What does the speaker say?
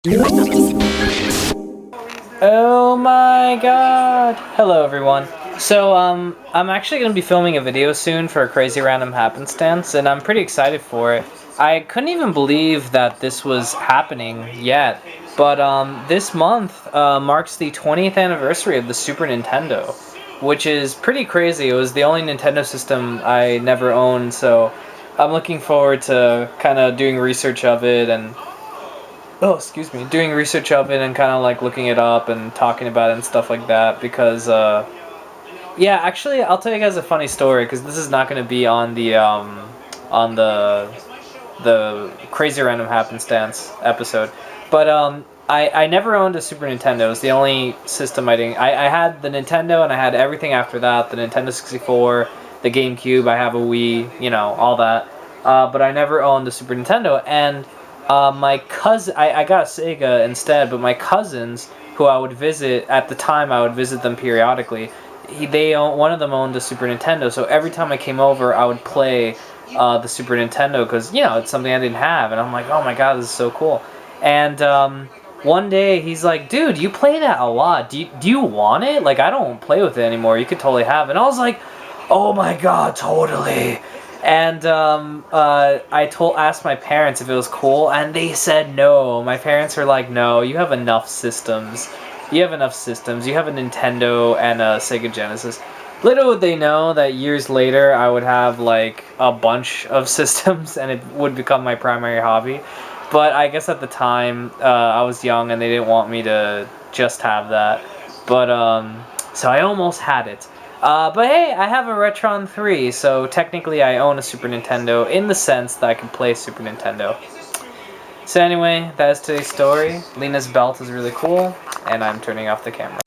Oh my god! Hello everyone. So, I'm actually going to be filming a video soon for a crazy random happenstance, and I'm pretty excited for it. I couldn't even believe that this was happening yet, but this month marks the 20th anniversary of the Super Nintendo, which is pretty crazy. It was the only Nintendo system I never owned, so I'm looking forward to kind of doing research of it and doing research of it and kind of like looking it up and talking about it and stuff like that because yeah, actually I'll tell you guys a funny story because this is not going to be on the crazy random happenstance episode, but I never owned a Super Nintendo. It was the only system I didn't. I had the Nintendo and I had everything after that, the Nintendo 64, the GameCube, I have a Wii, all that, but I never owned the Super Nintendo. And my cousin, I got a Sega instead, but my cousins, who I would visit at the time, I would visit them periodically. One of them owned the Super Nintendo, so every time I came over, I would play the Super Nintendo because it's something I didn't have, and I'm like, oh my god, this is so cool. And one day he's like, dude, you play that a lot. Do you want it? Like, I don't play with it anymore. You could totally have it. And I was like, oh my god, totally. And asked my parents if it was cool, and they said no. My parents were like, no, you have enough systems. You have enough systems. You have a Nintendo and a Sega Genesis. Little would they know that years later I would have like a bunch of systems and it would become my primary hobby. But I guess at the time I was young and they didn't want me to just have that. But so I almost had it. But hey, I have a Retron 3, so technically I own a Super Nintendo in the sense that I can play Super Nintendo. So anyway, that is today's story. Lena's belt is really cool, and I'm turning off the camera.